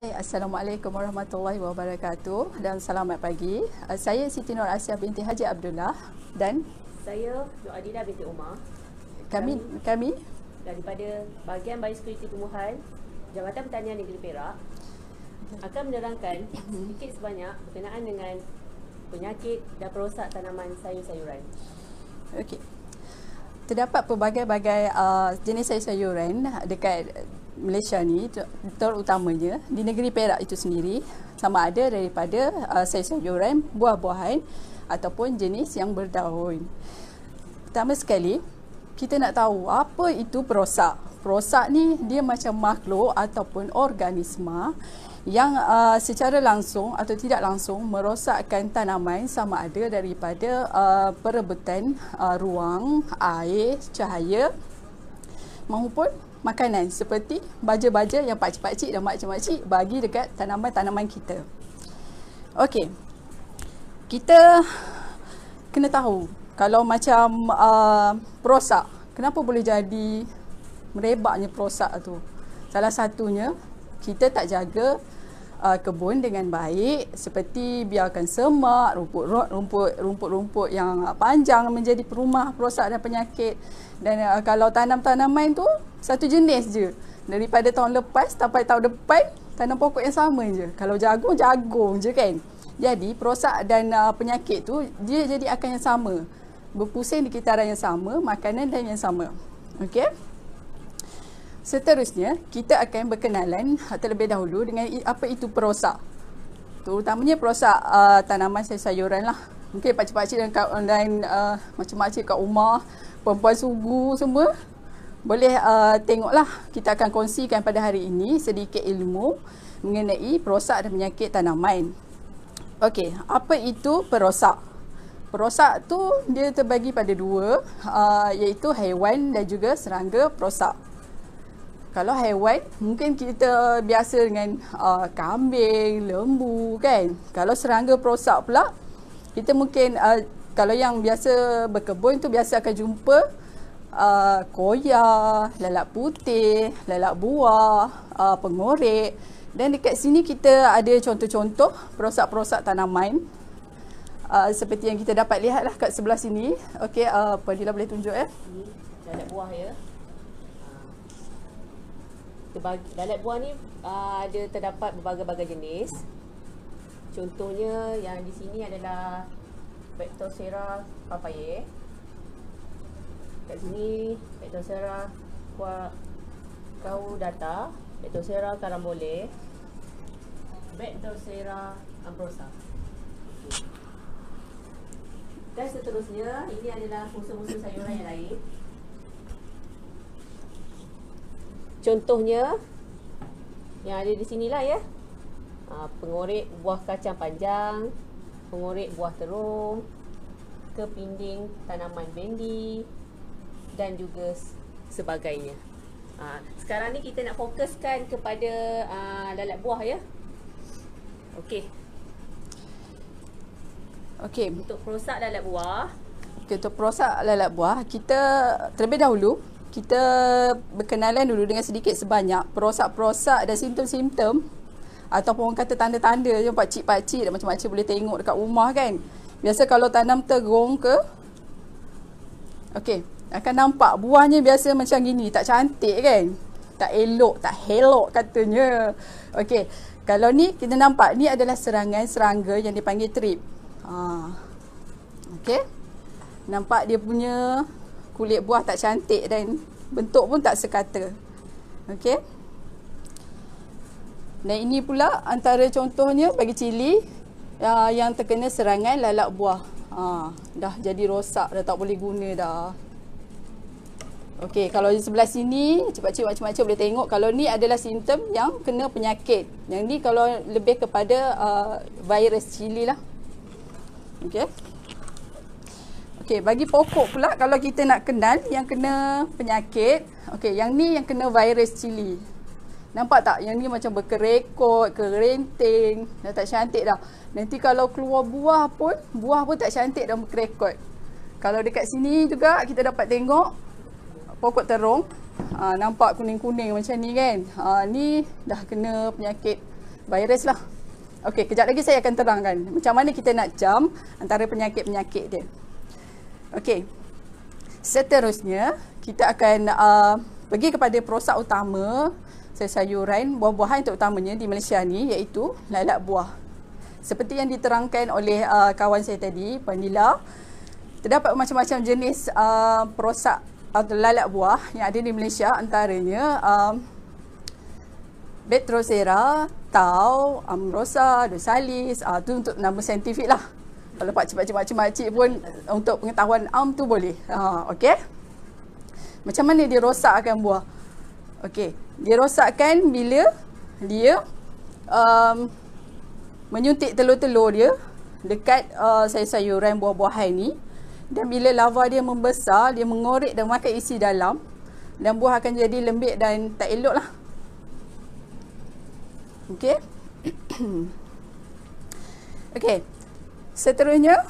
Assalamualaikum warahmatullahi wabarakatuh dan selamat pagi. Saya Siti Nur Asia binti Haji Abdullah dan saya Nur Adila binti Umar. kami Daripada bahagian Biosekuriti Tumbuhan Jabatan Pertanian Negeri Perak akan menerangkan sedikit sebanyak berkenaan dengan penyakit dan perosak tanaman sayur-sayuran. okey. Terdapat pelbagai-bagai jenis sayur-sayuran dekat Malaysia ni, terutamanya di negeri Perak itu sendiri, sama ada daripada sayur-sayuran, buah-buahan ataupun jenis yang berdaun. Pertama sekali, kita nak tahu apa itu perosak. Perosak ni dia macam makhluk ataupun organisma yang secara langsung atau tidak langsung merosakkan tanaman, sama ada daripada perebutan ruang, air, cahaya maupun makanan seperti baja-baja yang pakcik-pakcik dan makcik-makcik bagi dekat tanaman-tanaman kita. Okey. Kita kena tahu kalau macam perosak, kenapa boleh jadi merebaknya perosak tu? Salah satunya kita tak jaga kebun dengan baik, seperti biarkan semak, rumput-rumput yang panjang menjadi perumah perosak dan penyakit. Dan kalau tanam-tanaman tu satu jenis je, daripada tahun lepas sampai tahun depan tanam pokok yang sama je. Kalau jagung, jagung je kan. Jadi perosak dan penyakit tu dia jadi akan yang sama, berpusing di kitaran yang sama, makanan dan yang sama. Okey. Seterusnya, kita akan berkenalan terlebih dahulu dengan apa itu perosak. Terutamanya perosak tanaman sayur-sayuran lah. Mungkin pakcik-pakcik dan macam-macam kat rumah, perempuan sugu semua, boleh tengoklah. Kita akan kongsikan pada hari ini sedikit ilmu mengenai perosak dan penyakit tanaman. Okey, apa itu perosak? Perosak tu dia terbagi pada dua, iaitu haiwan dan juga serangga perosak. Kalau haiwan, mungkin kita biasa dengan kambing, lembu kan. Kalau serangga perosak pula, kita mungkin kalau yang biasa berkebun tu biasa akan jumpa koya, lalat putih, lalat buah, pengorek. Dan dekat sini kita ada contoh-contoh perosak-perosak tanaman. Seperti yang kita dapat lihat lah kat sebelah sini. Okey, Fadila boleh tunjuk Ini lalat buah ya. Lalat buah ni ada terdapat berbagai-bagai jenis. Contohnya yang di sini adalah Bactocera papaye. Kat sini Bactocera caudata, Bactocera carambole, Bactocera ambrosa. Dan seterusnya, ini adalah musuh-musuh sayuran yang lain. Contohnya yang ada di sinilah ya. Pengorek buah kacang panjang, pengorek buah terung, kepinding tanaman bendi dan juga sebagainya. Sekarang ni kita nak fokuskan kepada lalat buah ya. Okey. Okey. Untuk perosak lalat buah, Untuk perosak lalat buah, kita terlebih dahulu kita berkenalan dulu dengan sedikit sebanyak perosak-perosak dan simptom-simptom ataupun orang kata tanda-tanda yang pakcik-pakcik dan macam-macam boleh tengok dekat rumah kan. Biasa kalau tanam terung ke, okey, akan nampak buahnya biasa macam gini, tak cantik kan, tak elok, tak helok katanya. Okey, kalau ni kita nampak ni adalah serangan serangga yang dipanggil trip. Okey, nampak dia punya kulit buah tak cantik dan bentuk pun tak sekata. Okey. Dan ini pula antara contohnya bagi cili yang terkena serangan lalat buah. Dah jadi rosak, dah tak boleh guna dah. Okey, kalau di sebelah sini cik-cik macam-macam boleh tengok, kalau ni adalah simptom yang kena penyakit. Yang ni kalau lebih kepada virus cili lah. Okey. Okey, bagi pokok pula kalau kita nak kenal yang kena penyakit, okey, yang ni yang kena virus cili. Nampak tak? Yang ni macam berkerekot, kerenting, dah tak cantik dah. Nanti kalau keluar buah pun tak cantik dan berkerekot. Kalau dekat sini juga kita dapat tengok pokok terung, nampak kuning-kuning macam ni kan. Ni dah kena penyakit Virus lah. Okey, kejap lagi saya akan terangkan macam mana kita nak jam antara penyakit-penyakit dia. Okey. Seterusnya, kita akan pergi kepada perosak utama sayur-sayuran, buah-buahan terutamanya di Malaysia ni, iaitu lalat buah. Seperti yang diterangkan oleh kawan saya tadi, Puan Nila, terdapat macam-macam jenis perosak atau lalat buah yang ada di Malaysia, antaranya Betrosera, Tau, Amrosa, Dorsalis, tu untuk nama saintifik lah. Kalau pakcik-pakcik pun untuk pengetahuan tu boleh. Okey. Macam mana dia rosakkan buah? Okey, dia rosakkan bila dia menyuntik telur-telur dia dekat sayur-sayuran buah-buahan ni, dan bila larva dia membesar, dia mengorek dan makan isi dalam, dan buah akan jadi lembik dan tak elok lah. Okey. Okey. Seterusnya,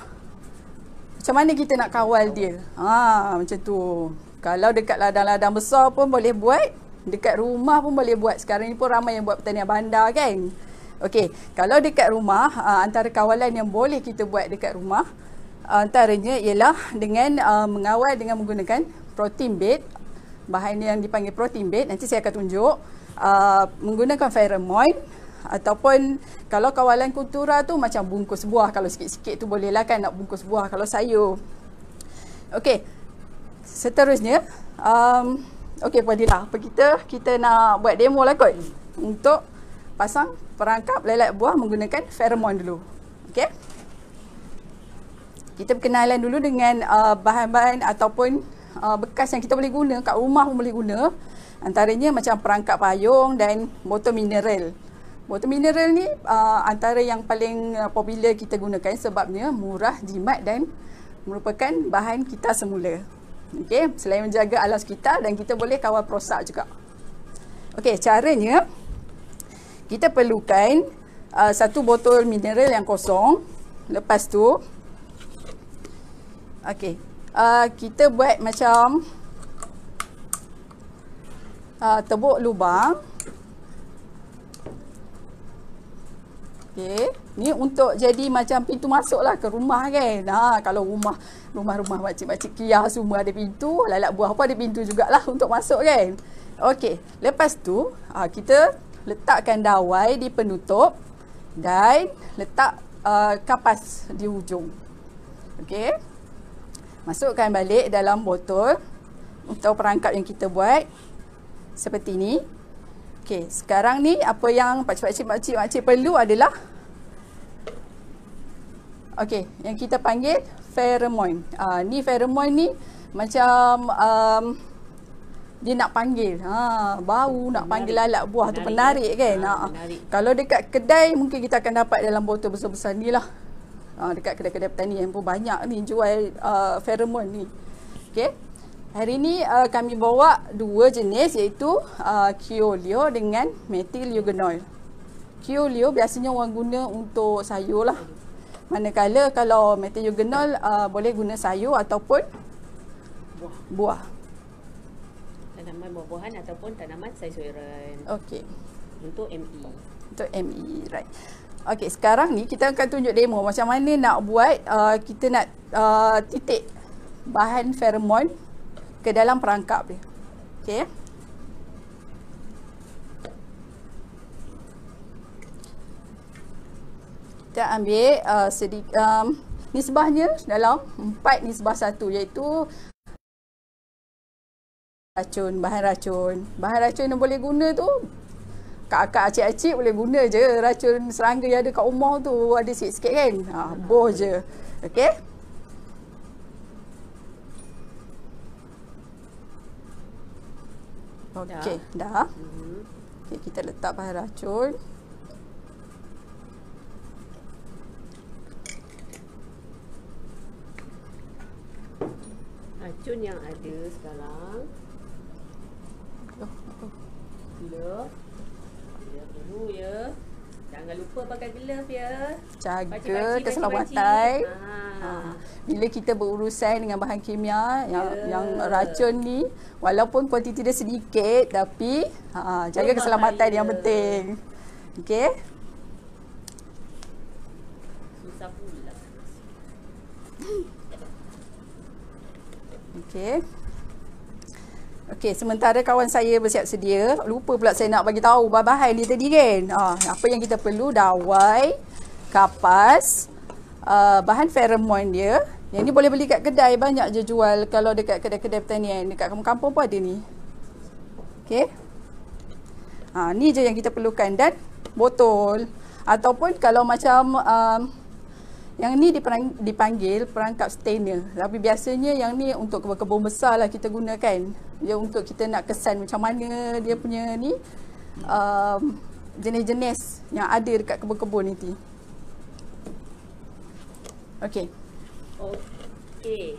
macam mana kita nak kawal dia? Macam tu. Kalau dekat ladang-ladang besar pun boleh buat, dekat rumah pun boleh buat. Sekarang ni pun ramai yang buat pertanian bandar kan. Okey, kalau dekat rumah, antara kawalan yang boleh kita buat dekat rumah, antaranya ialah dengan mengawal dengan menggunakan protein bait. Bahan yang dipanggil protein bait, nanti saya akan tunjuk. Menggunakan feromone, ataupun kalau kawalan kultura tu macam bungkus buah. Kalau sikit-sikit tu boleh lah kan nak bungkus buah kalau sayur. Okey, seterusnya okey Puan Dila, apa kita nak buat demo lah kot untuk pasang perangkap lalat buah menggunakan feromone dulu. Okey, kita perkenalan dulu dengan bahan-bahan ataupun bekas yang kita boleh guna kat rumah pun boleh guna. Antaranya macam perangkap payung dan botol mineral. Botol mineral ni antara yang paling popular kita gunakan sebabnya murah, jimat dan merupakan bahan kita semula. Okey, selain menjaga alam sekitar, dan kita boleh kawal perosak juga. Okey, caranya kita perlukan satu botol mineral yang kosong. Lepas tu okey, kita buat macam tebuk lubang. Okey, ni untuk jadi macam pintu masuk lah ke rumah kan. Kalau rumah-rumah makcik-makcik Kia semua ada pintu, lalat buah pun ada pintu jugalah untuk masuk kan. Okey, lepas tu kita letakkan dawai di penutup dan letak kapas di hujung. Okey, masukkan balik dalam botol untuk perangkap yang kita buat seperti ni. Okey, sekarang ni apa yang pakcik-pakcik perlu adalah okey, yang kita panggil feromone. Ni feromone ni macam dia nak panggil, bau nak panggil lalat buah tu, penarik kan. Menarik. Kalau dekat kedai mungkin kita akan dapat dalam botol besar-besar ni lah. Dekat kedai-kedai pertanian pun banyak ni jual feromone ni. Okey, hari ni kami bawa dua jenis, iaitu Kyoleo dengan methyl eugenol. Kyoleo biasanya orang guna untuk sayur lah. Manakala kalau methyl eugenol boleh guna sayur ataupun buah. Tanaman buah-buahan ataupun tanaman sayur-sayuran. Okey. Untuk ME. Untuk ME, right. Okey, sekarang ni kita akan tunjuk demo macam mana nak buat kita nak titik bahan feromone ke dalam perangkap dia. Okey. Kita ambil nisbahnya dalam 4:1, iaitu bahan racun. Bahan racun yang boleh guna tu, kakak acik-acik boleh guna je racun serangga yang ada kat rumah tu, ada sikit-sikit kan. Boh je. Okey. Okey, dah. Okey, kita letak bahan racun. Racun yang ada sekarang. Glove dulu ya. Jangan lupa pakai glove ya. Jaga keselamatan. Bila kita berurusan dengan bahan kimia yang racun ni, walaupun kuantiti dia sedikit, tapi jaga keselamatan yang penting. Okey. Susah pula. Okey. Okey, sementara kawan saya bersiap sedia, lupa pula saya nak bagi tahu bahan-bahan ni tadi kan. Apa yang kita perlu, dawai, kapas, bahan feromon dia. Yang ni boleh beli kat kedai, banyak je jual kalau dekat kedai-kedai pertanian. Dekat kampung-kampung pun ada ni. Okey. Ni je yang kita perlukan, dan botol. Ataupun kalau macam yang ni dipanggil perangkap stainer. Tapi biasanya yang ni untuk kebun-kebun besar lah kita gunakan. Dia untuk kita nak kesan macam mana dia punya ni jenis-jenis yang ada dekat kebun-kebun nanti. Okey. Okey.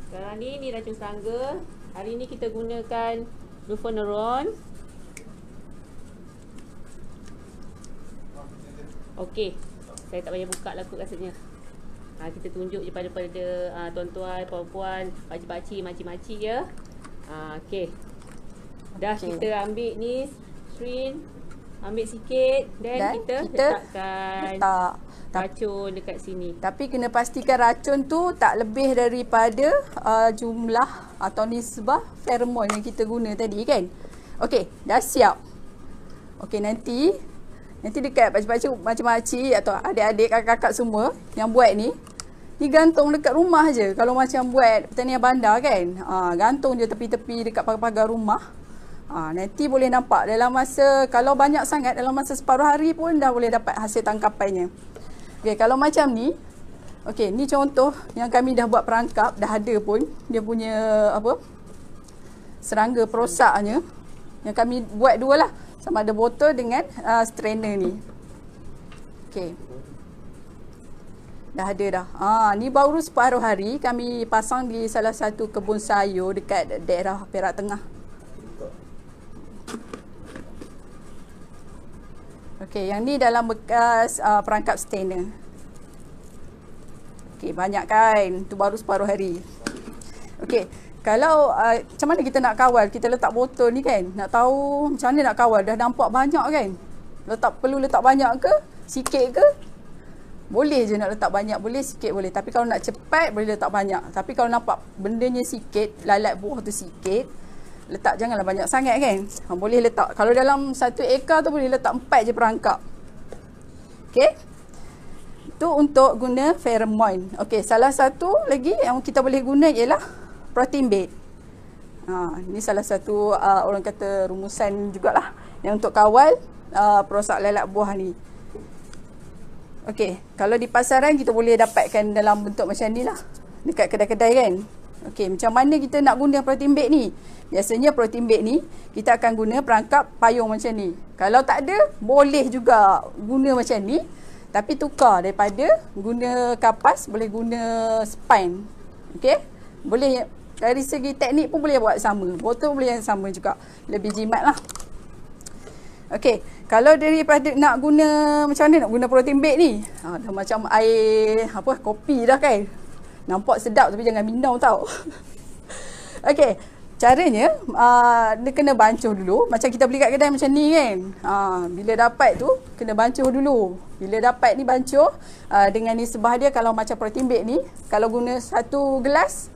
Sekarang ni racun serangga. Hari ni kita gunakan Luvoneron. Okey. Saya tak payah buka lah kot rasanya. Kita tunjuk je pada tuan-tuan, puan-puan, pakcik-pakcik, makcik-makcik ya. Okey. Dah kita ambil ni syrin, ambil sikit dan kita letakkan racun dekat sini. Tapi kena pastikan racun tu tak lebih daripada jumlah atau nisbah feromon yang kita guna tadi kan. Okey, dah siap. Okey, nanti dekat pakcik-pakcik, makcik-makcik atau adik-adik, kakak-kakak semua yang buat ni gantung dekat rumah je. Kalau macam buat pertanian bandar kan, gantung je tepi-tepi dekat pagar-pagar rumah. Nanti boleh nampak dalam masa, kalau banyak sangat, dalam masa separuh hari pun dah boleh dapat hasil tangkapannya. Okay, kalau macam ni, okay, ni contoh yang kami dah buat perangkap, dah ada pun dia punya serangga perosaknya. Yang kami buat dua lah, sama ada botol dengan strainer ni. Okay, dah ada dah. Ni baru separuh hari kami pasang di salah satu kebun sayur dekat daerah Perak Tengah. Okey, yang ni dalam bekas perangkap stainer. Okey, banyak kan? Tu baru separuh hari. Okey, kalau macam mana kita nak kawal? Kita letak botol ni kan, nak tahu macam mana nak kawal. Dah nampak banyak kan? Perlu letak banyak ke? Sikit ke? Boleh je nak letak banyak, boleh sikit boleh. Tapi kalau nak cepat, boleh letak banyak. Tapi kalau nampak bendanya sikit, lalat buah tu sikit, janganlah banyak sangat kan. Boleh letak, kalau dalam 1 ekar tu boleh letak 4 je perangkap. Okay, tu untuk guna feromon. Okay, salah satu lagi yang kita boleh guna ialah protein bait. Ni salah satu orang kata rumusan jugalah yang untuk kawal perosak lalat buah ni. Okey, kalau di pasaran kita boleh dapatkan dalam bentuk macam ni lah dekat kedai-kedai kan. Okey, macam mana kita nak guna protein bait ni? Biasanya protein bait ni kita akan guna perangkap payung macam ni. Kalau tak ada, boleh juga guna macam ni. Tapi tukar daripada guna kapas, boleh guna spine. Okey? Boleh, dari segi teknik pun boleh buat sama. Botol boleh yang sama juga. Lebih jimat lah. Okey, kalau daripada nak guna, macam mana nak guna protein bait ni? Dah macam air, kopi dah kan? Nampak sedap tapi jangan minum tau. Okey, caranya dia kena bancuh dulu. Macam kita beli kat kedai macam ni kan. Bila dapat tu, kena bancuh dulu. Bila dapat ni bancuh, dengan nisbah dia, kalau macam protein bait ni, kalau guna 1 gelas,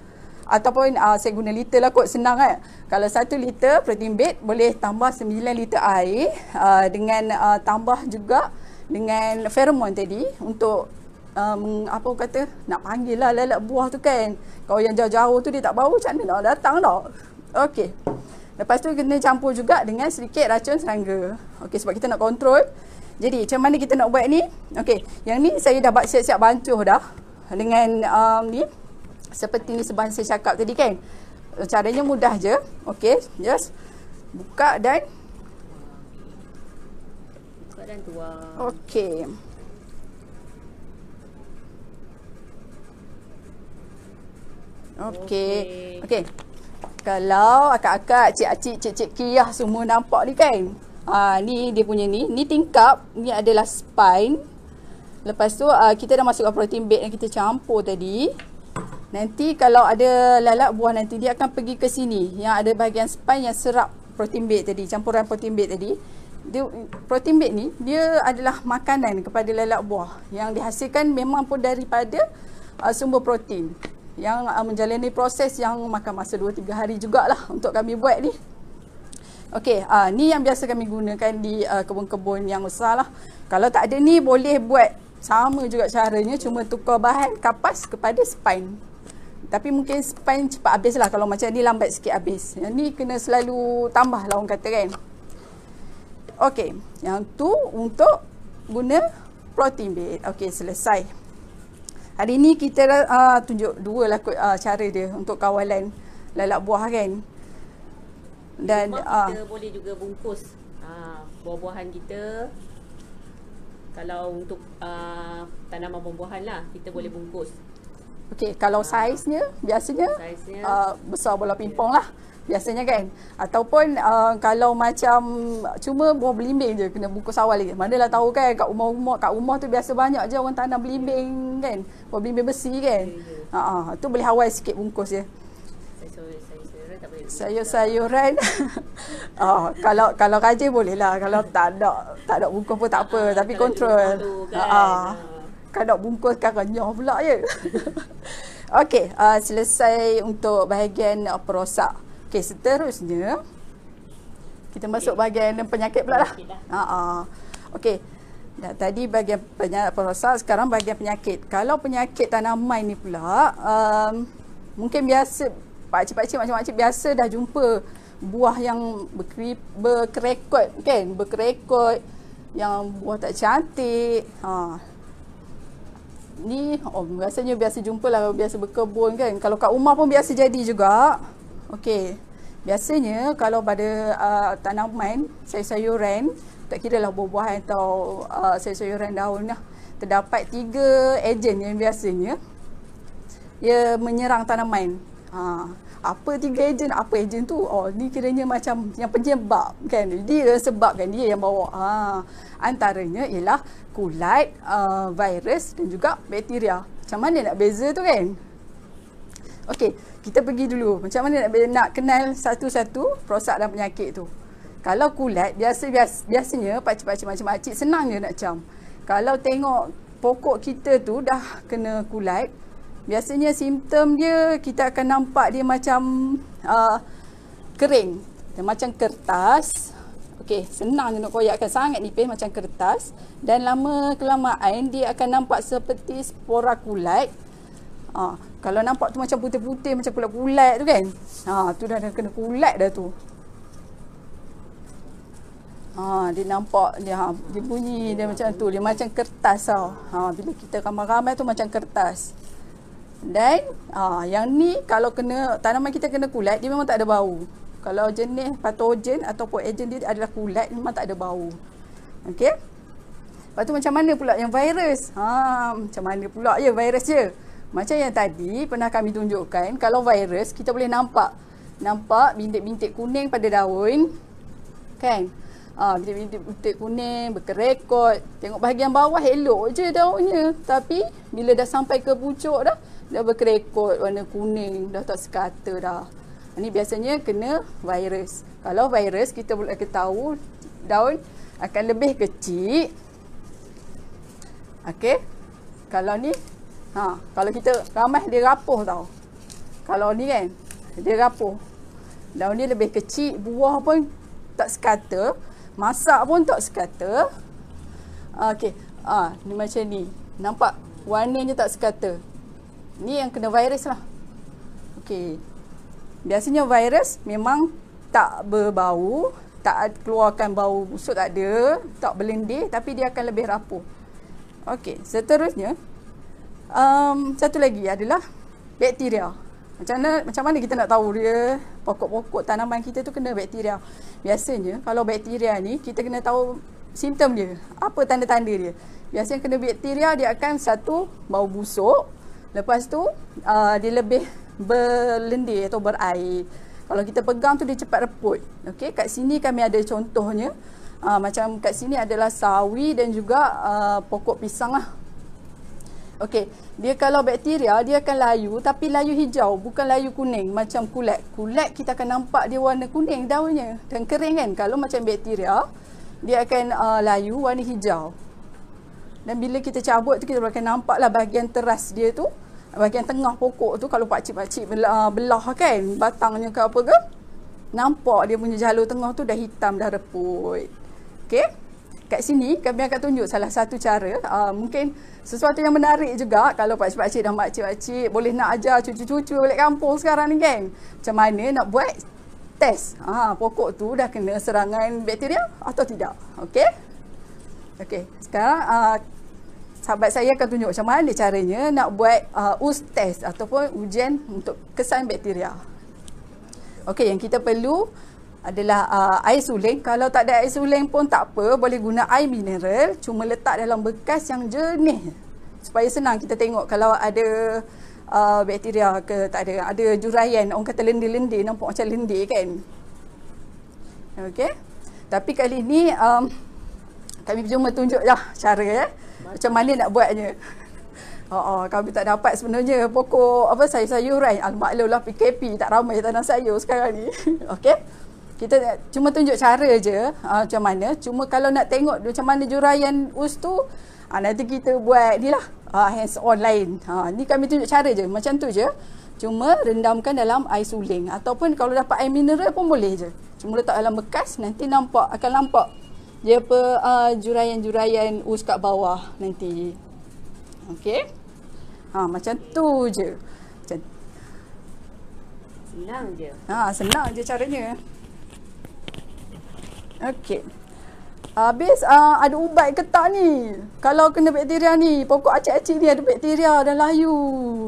ataupun saya guna liter lah kot, senang kan. Kalau 1 liter protein bait, boleh tambah 9 liter air, dengan tambah juga dengan feromon tadi untuk nak panggil lah lalat buah tu kan. Kalau yang jauh-jauh tu dia tak bau, macam mana nak datang tak? Okey, lepas tu kena campur juga dengan sedikit racun serangga. Okey, sebab kita nak kontrol. Jadi macam mana kita nak buat ni? Okey, yang ni saya dah siap-siap bancuh dah dengan ni, seperti ni sebab saya cakap tadi kan. Caranya mudah je. Okey, just buka dan tuang. Okey. Okey. Kalau akak-akak, cik-cik, cik-cik Kiyah semua nampak ni kan. Ni dia punya ni tingkap, ni adalah spine. Lepas tu kita dah masukkan protein bait yang kita campur tadi. Nanti kalau ada lalat buah nanti dia akan pergi ke sini. Yang ada bahagian spine yang serap protein bait tadi, campuran protein bait tadi. protein bed ni dia adalah makanan kepada lalat buah yang dihasilkan memang pun daripada sumber protein yang menjalani proses yang makan masa 2-3 hari jugalah untuk kami buat ni. Okey, ni yang biasa kami gunakan di kebun-kebun yang besar lah. Kalau tak ada ni boleh buat sama juga caranya, cuma tukar bahan kapas kepada spine. Tapi mungkin spine cepat habis lah, kalau macam ni lambat sikit habis. Yang ni kena selalu tambah lah orang kata kan. Okey, yang tu untuk guna protein bed. Okey, selesai. Hari ni kita tunjuk dua lah kot cara dia untuk kawalan lalat buah kan. Dan kita boleh juga bungkus buah-buahan kita. Kalau untuk tanaman buah-buahan lah, kita boleh bungkus. Okey, kalau saiznya biasanya besar bola pingpong lah biasanya kan. Ataupun kalau macam cuma buah belimbing je kena bungkus awal lagi. Manalah tahu kan kat rumah tu biasa banyak je orang tanam belimbing kan. Buah belimbing besi kan. Tu boleh awal sikit bungkus je. Sayur-sayuran kalau rajin boleh lah. Kalau tak ada bungkus pun tak apa, tapi kontrol kan. Kalau bungkus kan renyah pula je. Okey, selesai untuk bahagian perosak. Okey, seterusnya kita masuk bahagian penyakit pula lah. Okey, tadi bahagian perosak, sekarang bahagian penyakit. Kalau penyakit tanaman ni pula mungkin biasa pakcik-pakcik macam-macam biasa dah jumpa buah yang berkerekot kan, berkerekot, yang buah tak cantik. Ni rasanya biasa jumpa lah, biasa berkebun kan. Kalau kat rumah pun biasa jadi juga. Okey, biasanya kalau pada tanaman sayur-sayuran, tak kira lah buah-buahan atau sayur-sayuran daun lah, terdapat 3 ejen yang biasanya ia menyerang tanaman. Apa 3 ejen? Apa ejen tu? Ni kiranya macam yang penyebab kan. Dia sebabkan, dia yang bawa. Antaranya ialah kulat, virus dan juga bakteria. Macam mana nak beza tu kan? Okey, kita pergi dulu. Macam mana nak kenal satu-satu perosak dan penyakit tu. Kalau kulat, biasanya pakcik-pakcik macam-makcik senang je nak cam. Kalau tengok pokok kita tu dah kena kulat, biasanya simptom dia kita akan nampak dia macam kering. Dia macam kertas. Okey, senang je nak koyakkan, sangat nipis macam kertas. Dan lama kelamaan dia akan nampak seperti spora kulat. Kalau nampak tu macam putih-putih, macam kulat-kulat tu kan. Tu dah kena kulat dah tu. Dia nampak dia bunyi dia macam tu, dia macam kertas tau. Bila kita ramai-ramai tu macam kertas. Dan yang ni kalau kena tanaman kita kena kulat, dia memang tak ada bau. Kalau jenis patogen ataupun ejen dia adalah kulat, memang tak ada bau. Okey. Lepas tu macam mana pula yang virus? Macam mana pula virus je? Macam yang tadi pernah kami tunjukkan, kalau virus kita boleh nampak bintik-bintik kuning pada daun. Kan? Bintik-bintik kuning, berkerekot. Tengok bahagian bawah elok je daunnya. Tapi bila dah sampai ke pucuk dah berkerekot warna kuning, dah tak sekata dah. Ini biasanya kena virus. Kalau virus kita boleh tahu daun akan lebih kecil. Okey. Kalau ni kalau kita ramai dia rapuh tau. Kalau ni kan dia rapuh. Daun ni lebih kecil, buah pun tak sekata, masak pun tak sekata. Okey. Ni macam ni. Nampak warnanya tak sekata. Ni yang kena virus lah. Okey. Biasanya virus memang tak berbau, tak keluarkan bau busuk, tak ada, tak berlendir, tapi dia akan lebih rapuh. Okey, seterusnya satu lagi adalah bakteria. Macam mana kita nak tahu dia pokok-pokok tanaman kita tu kena bakteria? Biasanya kalau bakteria ni kita kena tahu simptom dia. Apa tanda-tanda dia? Biasanya kena bakteria dia akan satu bau busuk, lepas tu dia lebih berlendir atau berair. Kalau kita pegang tu dia cepat reput. Okey, kat sini kami ada contohnya. Macam kat sini adalah sawi dan juga pokok pisang lah. Okey, dia kalau bakteria dia akan layu, tapi layu hijau, bukan layu kuning macam kulat. Kulat kita akan nampak dia warna kuning daunnya dan kering kan. Kalau macam bakteria dia akan layu warna hijau. Dan bila kita cabut tu, kita akan nampaklah bahagian teras dia tu, bahagian tengah pokok tu, kalau pakcik-pakcik belah kan, batangnya ke apa ke, nampak dia punya jalur tengah tu dah hitam, dah reput. Okey. Kat sini kami akan tunjuk salah satu cara, mungkin sesuatu yang menarik juga kalau pakcik-pakcik dan makcik-pakcik boleh nak ajar cucu-cucu balik kampung sekarang ni kan. Macam mana nak buat test pokok tu dah kena serangan bakteria atau tidak. Okey. Okey, sekarang sahabat saya akan tunjuk macam mana caranya nak buat us test ataupun ujian untuk kesan bakteria. Okey, yang kita perlu adalah air suling. Kalau tak ada air suling pun tak apa, boleh guna air mineral, cuma letak dalam bekas yang jernih supaya senang kita tengok kalau ada bakteria ke tak ada. Ada juraian, orang kata lendir-lendir, nampak macam lendir kan. Okey. Tapi kali ni kami cuma tunjuk lah cara macam mana nak buatnya. Kami tak dapat sebenarnya pokok sayur-sayuran. Maklumlah PKP tak ramai tanam sayur sekarang ni. Okey. Kita cuma tunjuk cara je macam mana. Cuma kalau nak tengok macam mana juraian us tu, nanti kita buat ni lah, hands on lain. Ni kami tunjuk cara je, macam tu je. Cuma rendamkan dalam air suling, ataupun kalau dapat air mineral pun boleh je. Cuma letak dalam bekas, nanti akan nampak dia juraian-juraian us kat bawah nanti. Okey. Macam tu je. Senang je. Senang je caranya. Okey. Habis ada ubat ke tak ni? Kalau kena bakteria ni, pokok acik-acik ni ada bakteria dan layu.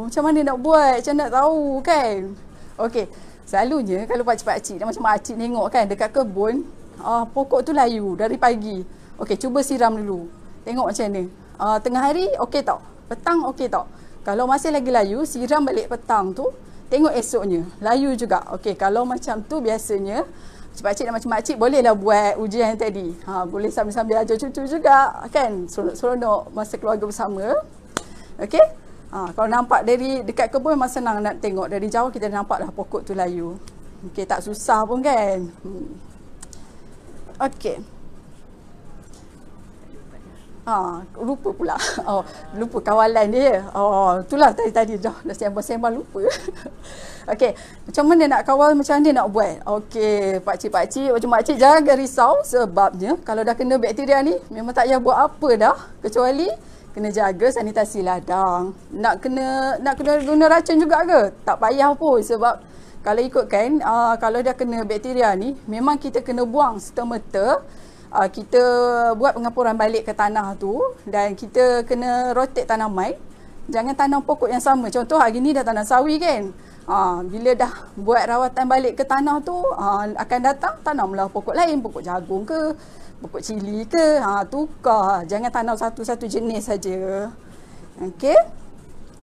Macam mana nak buat? Macam nak tahu kan? Okey. Selalunya kalau pakcik-pakcik dan macam makcik tengok kan dekat kebun, pokok tu layu dari pagi. Okey, cuba siram dulu. Tengok macam mana. Tengah hari okey tak? Petang okey tak? Kalau masih lagi layu, siram balik petang tu. Tengok esoknya, layu juga. Okey, kalau macam tu biasanya pakcik dan makcik bolehlah buat ujian tadi. Boleh sambil-sambil ajar cucu juga kan. Seronok masa keluarga bersama. Okey. Kalau nampak dari dekat kebun memang senang nak tengok. Dari jauh kita nampaklah pokok tu layu. Okey, tak susah pun kan. Okey. Lupa pula. Lupa kawalan dia. Itulah tadi dah sembang-sembang lupa. Okey, macam mana nak kawal, macam mana nak buat? Okey, pakcik-pakcik, macam makcik jangan risau sebabnya kalau dah kena bakteria ni memang tak payah buat apa dah kecuali kena jaga sanitasi ladang. Nak kena guna racun juga ke? Tak payah pun sebab kalau ikutkan kalau dah kena bakteria ni memang kita kena buang serta-merta. Kita buat pengapuran balik ke tanah tu dan kita kena rotate tanaman. Jangan tanam pokok yang sama. Contoh hari ni dah tanam sawi kan. Bila dah buat rawatan balik ke tanah tu, akan datang tanamlah pokok lain, pokok jagung ke, pokok cili ke, tukar. Jangan tanam satu-satu jenis saja. Okey.